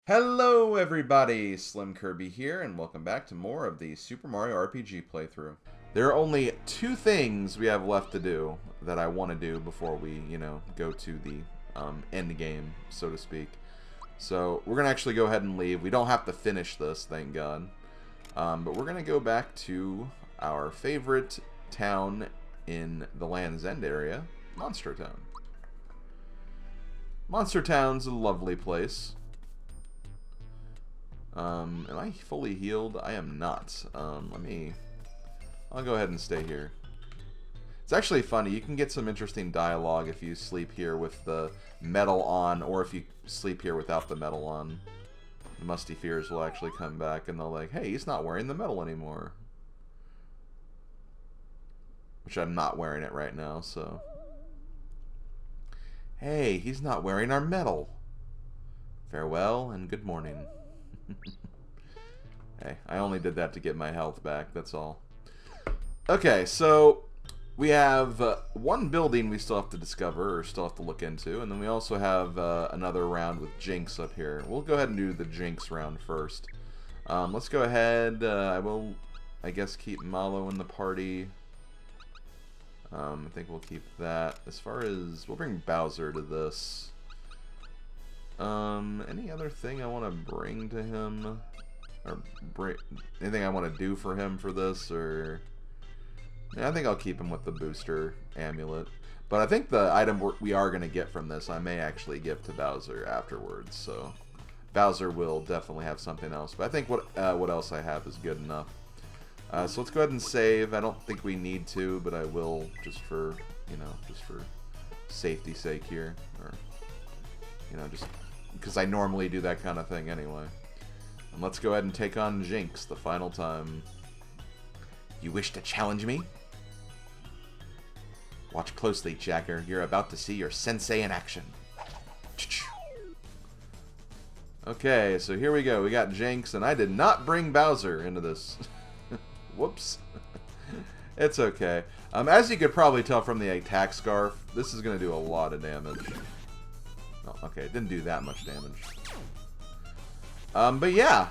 Hello everybody, SlimKirby here, and welcome back to more of the Super Mario RPG playthrough. There are only two things we have left to do that I want to do before we, go to the end game, so to speak. So we're going to actually go ahead and leave. We don't have to finish this, thank God. But we're going to go back to our favorite town in the Land's End area, Monstro Town. Monstro Town's a lovely place. Am I fully healed? I am not. I'll go ahead and stay here. It's actually funny. You can get some interesting dialogue if you sleep here with the metal on, or if you sleep here without the metal on. The Musty Fears will actually come back and they'll like, hey, he's not wearing the metal anymore. Which I'm not wearing it right now, so. Hey, he's not wearing our metal. Farewell and good morning. Hey, I only did that to get my health back, that's all. Okay, so we have one building we still have to discover, or still have to look into, and then we also have another round with Jinx up here. We'll go ahead and do the Jinx round first. Let's go ahead, I guess, keep Malo in the party. I think we'll keep that. As far as, we'll bring Bowser to this. Any other thing I want to bring to him? Or anything I want to do for him for this? Or yeah, I think I'll keep him with the booster amulet. But I think the item we are going to get from this, I may actually give to Bowser afterwards. So Bowser will definitely have something else. But I think what else I have is good enough. So let's go ahead and save. I don't think we need to, but I will just for safety's sake here, or just because I normally do that kind of thing anyway. And let's go ahead and take on Jinx the final time. You wish to challenge me? Watch closely, Jacker. You're about to see your sensei in action. Okay, so here we go. We got Jinx, and I did not bring Bowser into this. Whoops. It's okay. As you could probably tell from the attack scarf, this is going to do a lot of damage. Oh, okay, it didn't do that much damage. But yeah,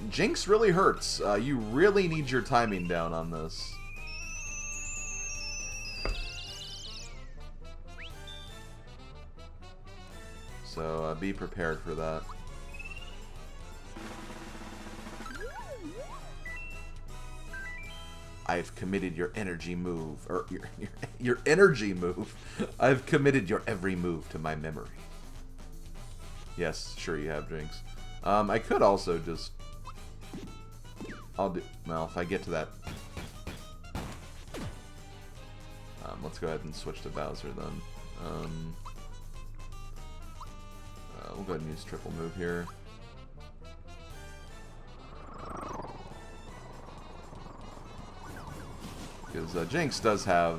Jinx really hurts. You really need your timing down on this. So be prepared for that. I've committed your energy move, or your energy move. I've committed your every move to my memory. Yes, sure you have, Jinx. I could also just... well, if I get to that... let's go ahead and switch to Bowser then. We'll go ahead and use triple move here. Because Jinx does have,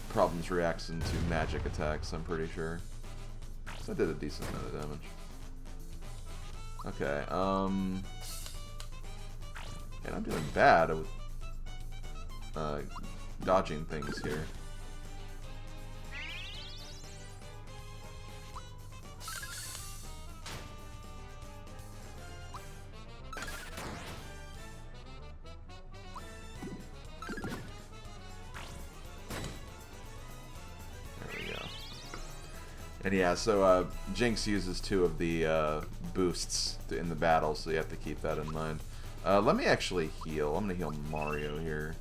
problems reacting to magic attacks, I'm pretty sure. So that did a decent amount of damage. Okay, and I'm doing bad with dodging things here. And yeah, so Jinx uses 2 of the boosts in the battle, so you have to keep that in mind. Let me actually heal. I'm going to heal Mario here.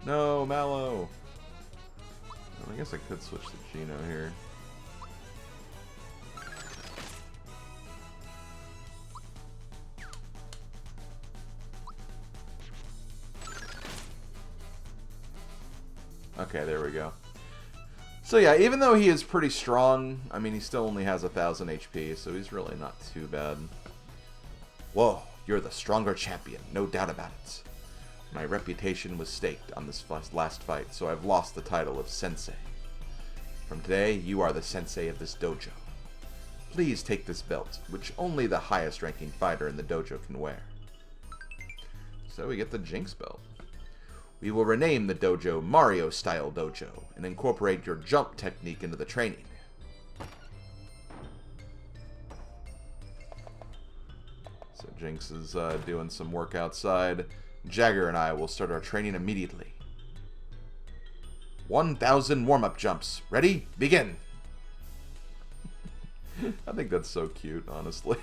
No, Mallow! I guess I could switch to Gino here. Okay, there we go. So yeah, even though he is pretty strong, I mean, he still only has 1,000 HP, so he's really not too bad. Whoa, you're the stronger champion, no doubt about it. My reputation was staked on this last fight, so I've lost the title of Sensei. From today, you are the Sensei of this dojo. Please take this belt, which only the highest ranking fighter in the dojo can wear. So we get the Jinx belt. We will rename the dojo Mario-style dojo and incorporate your jump technique into the training. So Jinx is doing some work outside. Jagger and I will start our training immediately. 1,000 warm-up jumps. Ready? Begin! I think that's so cute, honestly.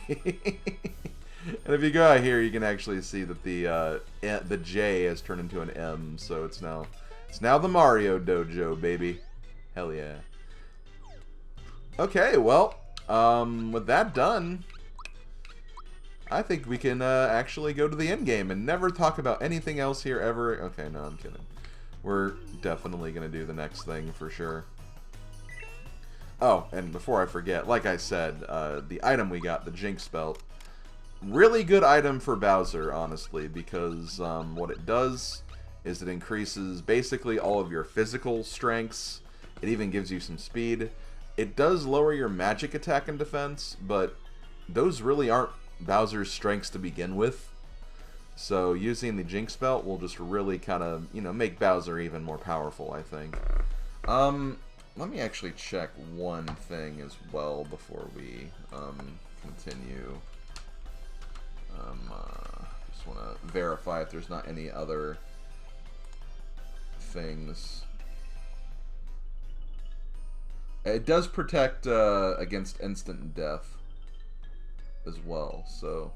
And if you go out here, you can actually see that the J has turned into an M, so it's now the Mario Dojo, baby. Hell yeah. Okay, well, with that done, I think we can actually go to the end game and never talk about anything else here ever. Okay, no, I'm kidding. We're definitely gonna do the next thing for sure. Oh, and before I forget, like I said, the item we got, the Jinx belt, really good item for Bowser, honestly, because what it does is it increases basically all of your physical strengths. It even gives you some speed. It does lower your magic attack and defense, but those really aren't Bowser's strengths to begin with. So using the Jinx belt will just really kind of, you know, make Bowser even more powerful, I think. Let me actually check one thing as well before we continue. Just want to verify if there's not any other things. It does protect against instant death as well, so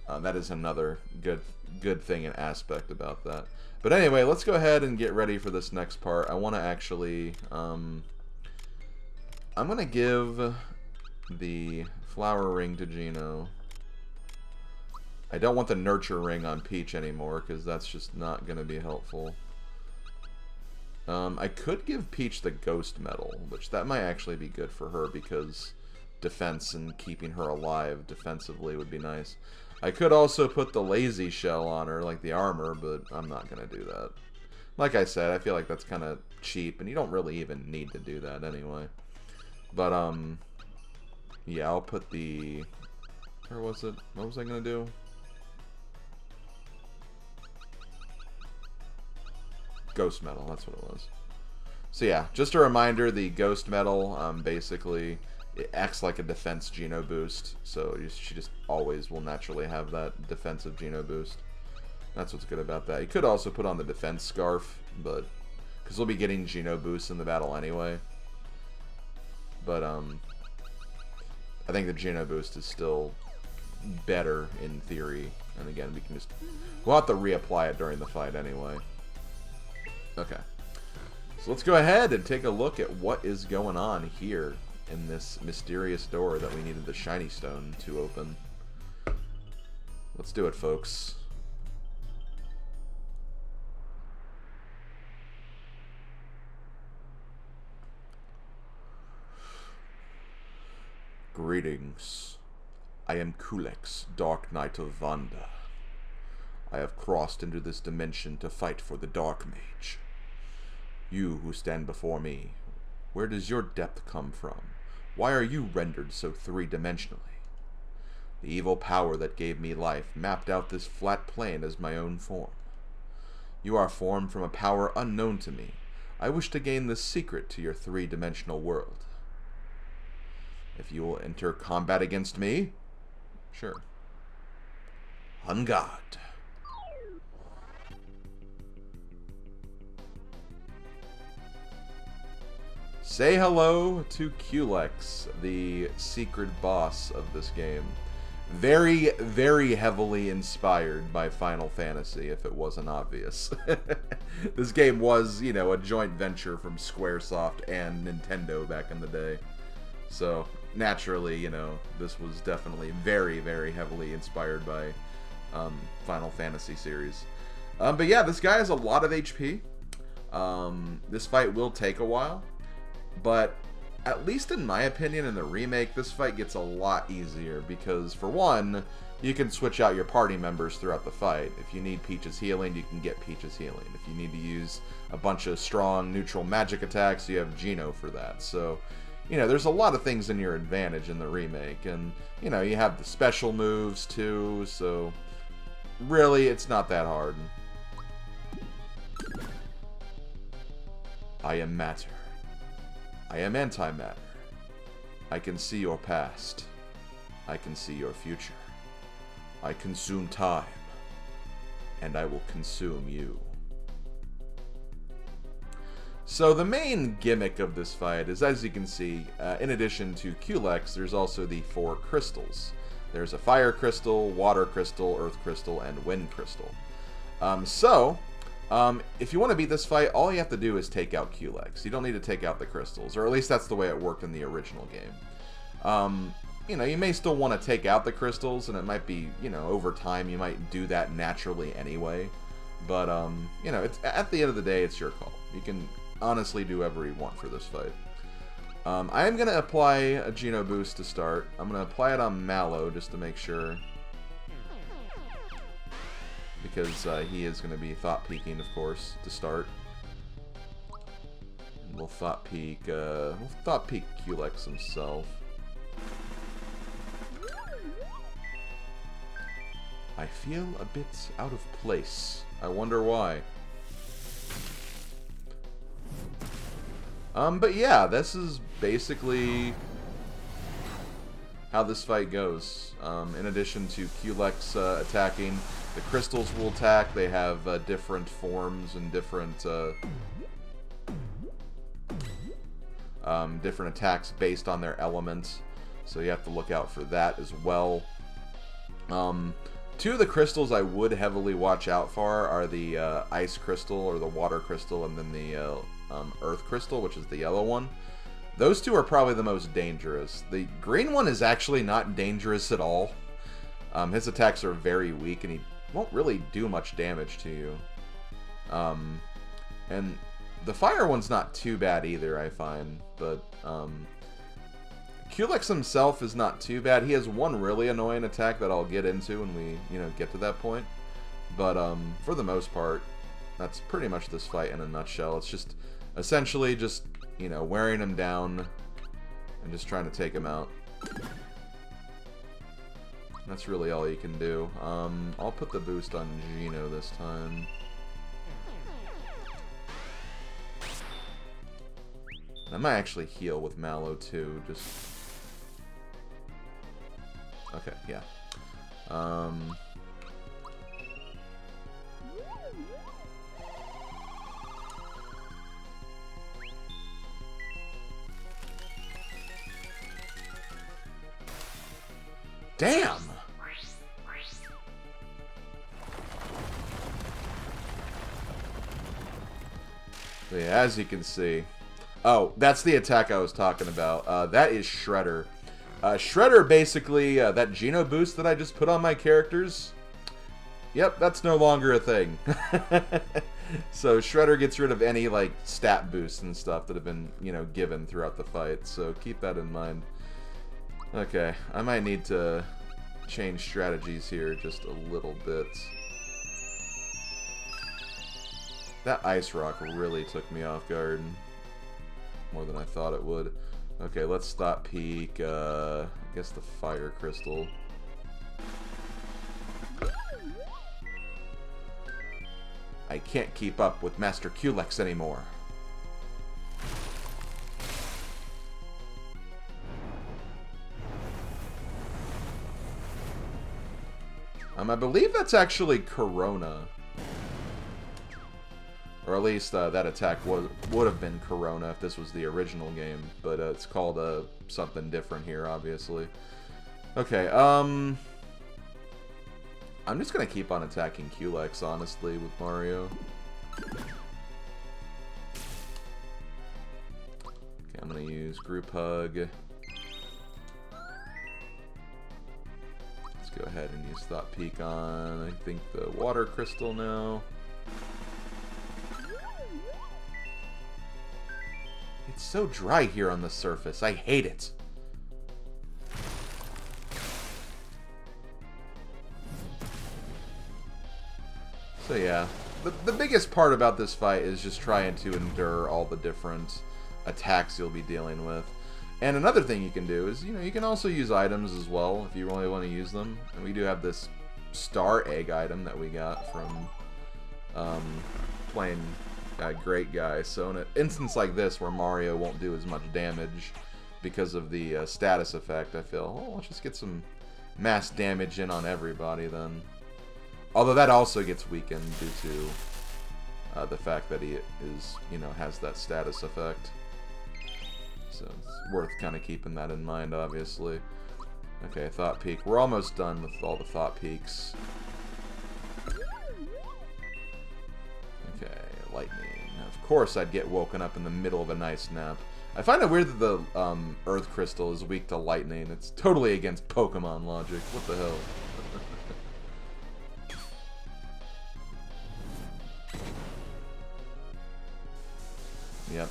that is another good thing and aspect about that. But anyway, let's go ahead and get ready for this next part. I want to actually, I'm going to give the flower ring to Geno. I don't want the nurture ring on Peach anymore, because that's just not going to be helpful. I could give Peach the ghost medal, which that might actually be good for her, because defense and keeping her alive defensively would be nice. I could also put the lazy shell on her, like the armor, but I'm not going to do that. Like I said, I feel like that's kind of cheap, and you don't really even need to do that anyway. But, yeah, I'll put the... Where was it? What was I going to do? Ghost medal, that's what it was. So yeah, just a reminder, the ghost medal, basically, it acts like a defense Geno boost, so she just always will naturally have that defensive Geno boost. That's what's good about that. You could also put on the defense scarf, but because we'll be getting Geno boosts in the battle anyway. But I think the Geno boost is still better in theory, and again, we can just we'll have to reapply it during the fight anyway. Okay, so let's go ahead and take a look at what is going on here in this mysterious door that we needed the shiny stone to open. Let's do it, folks. Greetings. I am Culex, Dark Knight of Vanda. I have crossed into this dimension to fight for the Dark Mage. You who stand before me, where does your depth come from? Why are you rendered so three-dimensionally? The evil power that gave me life mapped out this flat plane as my own form. You are formed from a power unknown to me. I wish to gain the secret to your three-dimensional world. If you will enter combat against me, sure. On guard. Say hello to Culex, the secret boss of this game. Very, very heavily inspired by Final Fantasy, if it wasn't obvious. This game was, you know, a joint venture from Squaresoft and Nintendo back in the day. So, naturally, you know, this was definitely very, very heavily inspired by Final Fantasy series. But yeah, this guy has a lot of HP. This fight will take a while. But, at least in my opinion, in the remake, this fight gets a lot easier because, for one, you can switch out your party members throughout the fight. If you need Peach's healing, you can get Peach's healing. If you need to use a bunch of strong neutral magic attacks, you have Geno for that. So, you know, there's a lot of things in your advantage in the remake. And, you know, you have the special moves too, so really it's not that hard. I am matter. I am antimatter. I can see your past. I can see your future. I consume time, and I will consume you. So the main gimmick of this fight is, as you can see, in addition to Culex, there's also the 4 crystals. There's a fire crystal, water crystal, earth crystal, and wind crystal. If you want to beat this fight, all you have to do is take out Culex. You don't need to take out the crystals, or at least that's the way it worked in the original game. You know, you may still want to take out the crystals, and it might be, you know, over time you might do that naturally anyway. But, you know, it's, at the end of the day, it's your call. You can honestly do whatever you want for this fight. I am going to apply a Geno boost to start. I'm going to apply it on Mallow just to make sure. Because he is going to be Thought Peeking, of course, to start. And we'll Thought Peek Culex himself. I feel a bit out of place. I wonder why. But yeah, this is basically how this fight goes. In addition to Culex attacking, the crystals will attack. They have different forms and different different attacks based on their elements. So you have to look out for that as well. 2 of the crystals I would heavily watch out for are the ice crystal or the water crystal, and then the earth crystal, which is the yellow one. Those 2 are probably the most dangerous. The green one is actually not dangerous at all. His attacks are very weak, and he won't really do much damage to you. And the fire one's not too bad either, I find. But Culex himself is not too bad. He has one really annoying attack that I'll get into when we, you know, get to that point. But for the most part, that's pretty much this fight in a nutshell. It's just essentially just, you know, wearing him down and just trying to take him out. That's really all you can do. I'll put the boost on Geno this time. I might actually heal with Mallow too, just... Okay, yeah. Damn! So yeah, as you can see... Oh, that's the attack I was talking about. That is Shredder. Shredder, basically, that Geno boost that I just put on my characters, yep, that's no longer a thing. So Shredder gets rid of any, like, stat boosts and stuff that have been, you know, given throughout the fight, so keep that in mind. Okay, I might need to change strategies here just a little bit. That Ice Rock really took me off guard. More than I thought it would. Okay, let's stop peek. I guess the fire crystal. I can't keep up with Master Culex anymore. I believe that's actually Corona. Or at least that attack would have been Corona if this was the original game. But it's called something different here, obviously. Okay, I'm just going to keep on attacking Culex, honestly, with Mario. Okay, I'm going to use Group Hug. Let's go ahead and use Thought Peek on, I think, the Water Crystal now. It's so dry here on the surface. I hate it. the biggest part about this fight is just trying to endure all the different attacks you'll be dealing with. And another thing you can do is, you know, you can also use items as well if you really want to use them. And we do have this star egg item that we got from playing Great Guy. So in an instance like this where Mario won't do as much damage because of the status effect, I feel, oh, let's just get some mass damage in on everybody then. Although that also gets weakened due to the fact that he is, you know, has that status effect. So it's worth kind of keeping that in mind, obviously. Okay, Thought Peak. We're almost done with all the Thought Peaks. Okay, Lightning. Of course I'd get woken up in the middle of a nice nap. I find it weird that the Earth Crystal is weak to Lightning. It's totally against Pokemon logic. What the hell? Yep.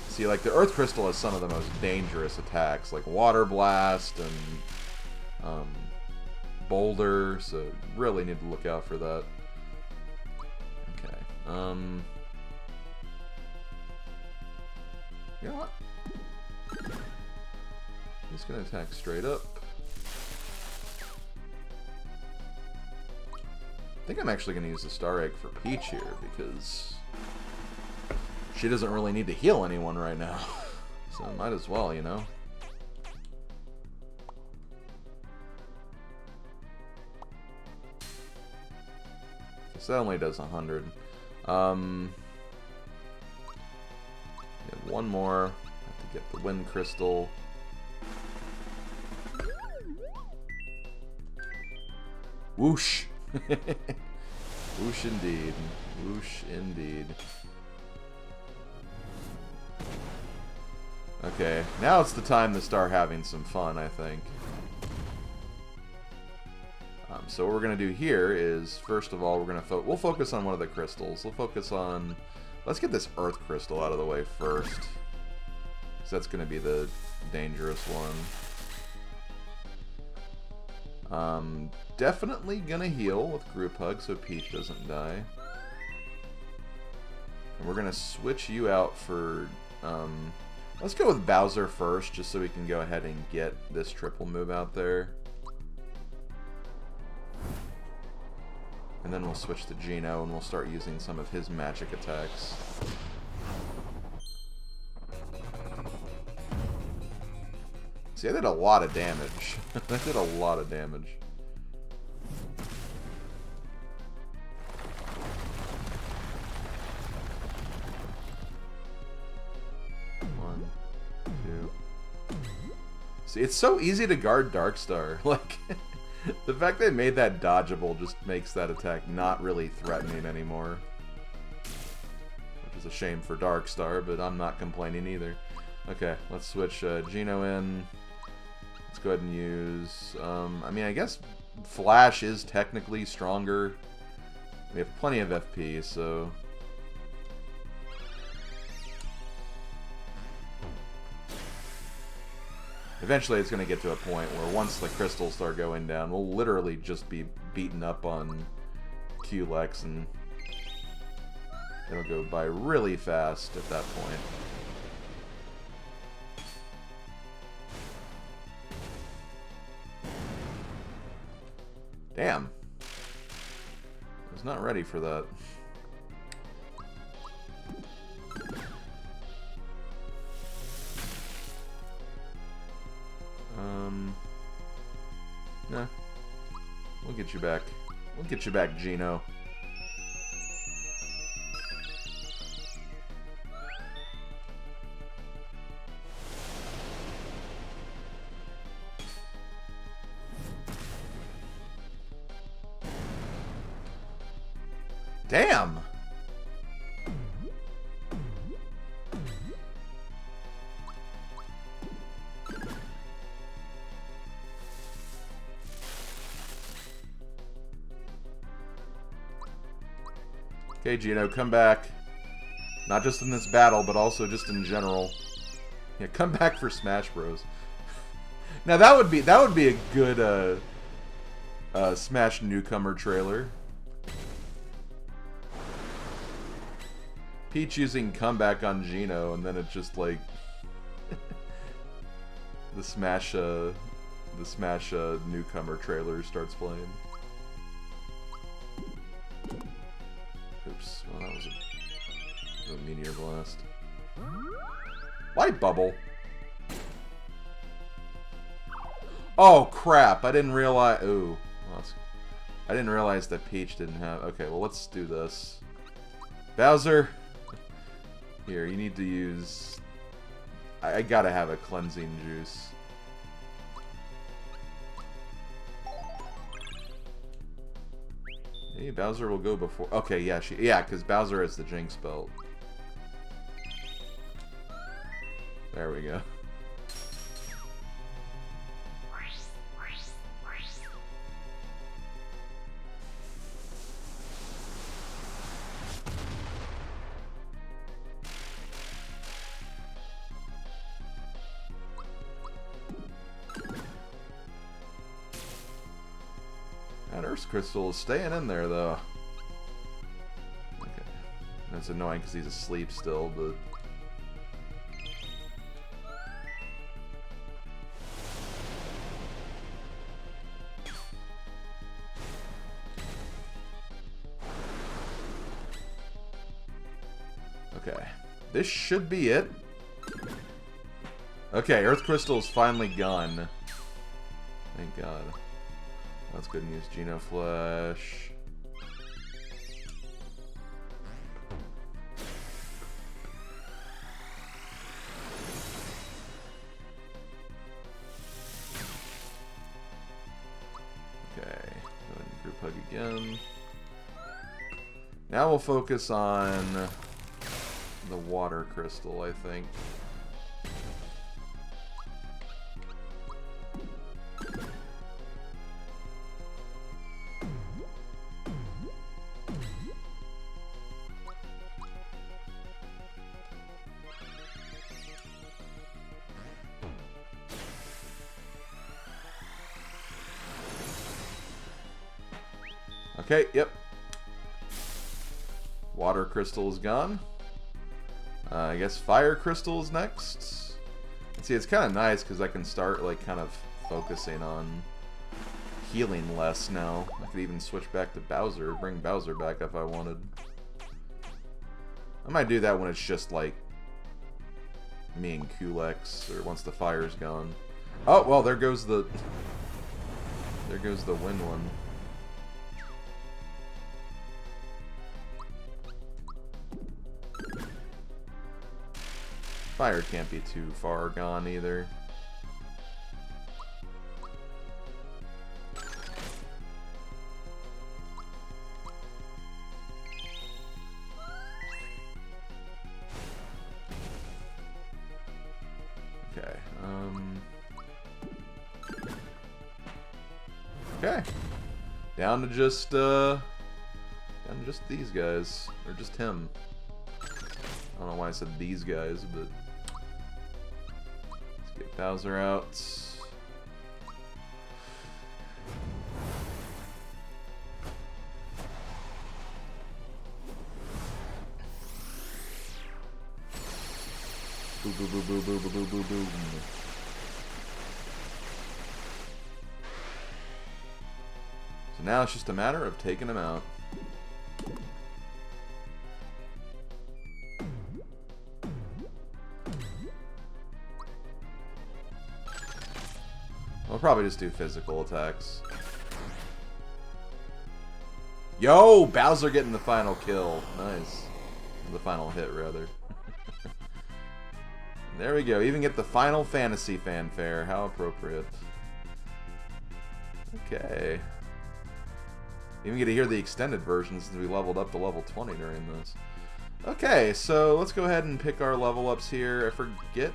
See, like, the Earth Crystal has some of the most dangerous attacks, like Water Blast and Boulder, so really need to look out for that. Okay. You know what? I'm just gonna attack straight up. I think I'm actually gonna use the Star Egg for Peach here, because she doesn't really need to heal anyone right now. So might as well, you know. So that only does 100. Get one more. Have to get the Wind Crystal. Whoosh! Whoosh indeed. Whoosh indeed. Okay, now it's the time to start having some fun, I think. So what we're going to do here is, first of all, we'll focus on one of the crystals. We'll focus on... Let's get this Earth Crystal out of the way first. Because that's going to be the dangerous one. Definitely going to heal with Group Hug so Peach doesn't die. And we're going to switch you out for... let's go with Bowser first, just so we can go ahead and get this triple move out there. And then we'll switch to Geno, and we'll start using some of his magic attacks. See, I did a lot of damage. I did a lot of damage. One, two. See, it's so easy to guard Darkstar. Like... The fact they made that dodgeable just makes that attack not really threatening anymore. Which is a shame for Darkstar, but I'm not complaining either. Okay, let's switch Geno in. Let's go ahead and use... I mean, I guess Flash is technically stronger. We have plenty of FP, so... Eventually it's going to get to a point where once the crystals start going down, we'll literally just be beaten up on Culex, and it'll go by really fast at that point. Damn. I was not ready for that. Nah. We'll get you back. We'll get you back, Geno. Damn! Okay, Geno, come back. Not just in this battle, but also just in general. Yeah, come back for Smash Bros. Now that would be a good Smash newcomer trailer. Peach using comeback on Geno, and then it just like the Smash newcomer trailer starts playing. Oops, well that was a meteor blast. Light bubble. Oh crap! I didn't realize. Ooh, well, I didn't realize that Peach didn't have. Okay, well let's do this. Bowser, here you need to use. I gotta have a cleansing juice. Maybe Bowser will go before. Okay, yeah, because Bowser has the Jinx belt. There we go. That Earth Crystal is staying in there, though. Okay. That's annoying because he's asleep still, but... Okay. This should be it. Okay, Earth Crystal is finally gone. Thank God. That's good news. Geno Flash. Okay. Go ahead and group hug again. Now we'll focus on the water crystal, I think. Okay, yep. Water crystal is gone. I guess fire crystal is next. See, it's kind of nice because I can start like kind of focusing on healing less now. I could even switch back to Bowser, bring Bowser back if I wanted. I might do that when it's just like me and Culex, or once the fire's gone. Oh well, there goes the wind one. Fire can't be too far gone either. Okay. Okay. Down to just these guys, or just him. I don't know why I said these guys, but let's get Bowser out. Boo boo boo boo boo boo boo boo boo. So now it's just a matter of taking him out. We'll probably just do physical attacks. Yo! Bowser getting the final kill. Nice. The final hit, rather. There we go. Even get the Final Fantasy fanfare. How appropriate. Okay. Even get to hear the extended version since we leveled up to level 20 during this. Okay, so let's go ahead and pick our level ups here. I forget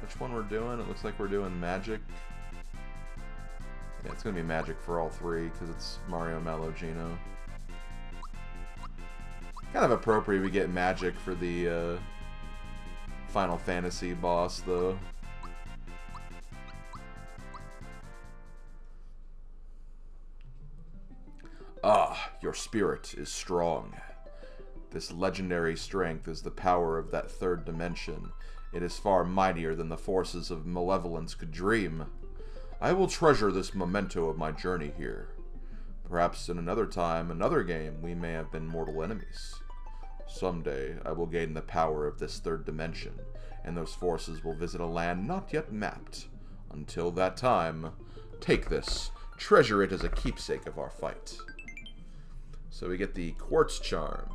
which one we're doing. It looks like we're doing Magic. Yeah, it's going to be Magic for all three because it's Mario, Mallow, Geno. Kind of appropriate we get Magic for the Final Fantasy boss, though. Ah, your spirit is strong. This legendary strength is the power of that third dimension. It is far mightier than the forces of malevolence could dream. I will treasure this memento of my journey here. Perhaps in another time, another game, we may have been mortal enemies. Someday, I will gain the power of this third dimension, and those forces will visit a land not yet mapped. Until that time, take this. Treasure it as a keepsake of our fight. So we get the Quartz Charm.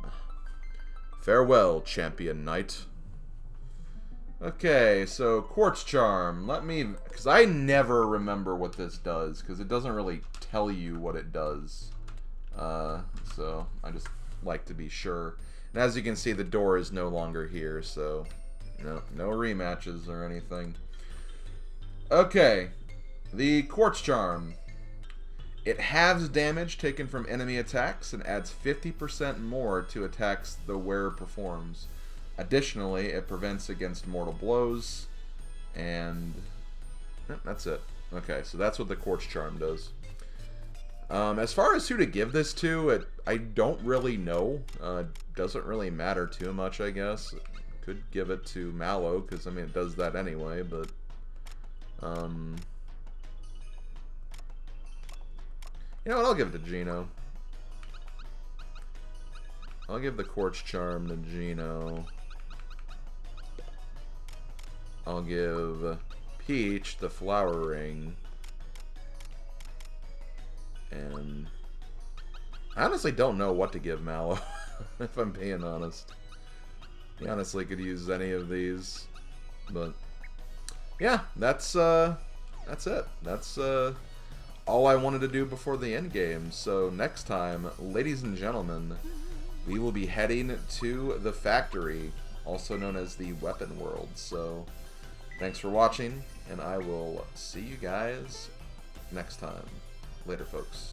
Farewell, Champion Knight. Okay, so Quartz Charm. Let me... because I never remember what this does, because it doesn't really tell you what it does. So I just like to be sure. And as you can see, the door is no longer here, so no rematches or anything. Okay, the Quartz Charm. It halves damage taken from enemy attacks and adds 50% more to attacks the wearer performs. Additionally, it prevents against mortal blows, and that's it. Okay, so that's what the Quartz Charm does. As far as who to give this to, I don't really know. Doesn't really matter too much, I guess. Could give it to Mallow, because, I mean, it does that anyway, but... you know what, I'll give it to Gino. I'll give the Quartz Charm to Gino. I'll give Peach the Flower Ring. And I honestly don't know what to give Mallow, if I'm being honest. He honestly could use any of these. But yeah, that's it. That's all I wanted to do before the end game. So next time, ladies and gentlemen, we will be heading to the factory, also known as the Weapon World. So thanks for watching, and I will see you guys next time. Later, folks.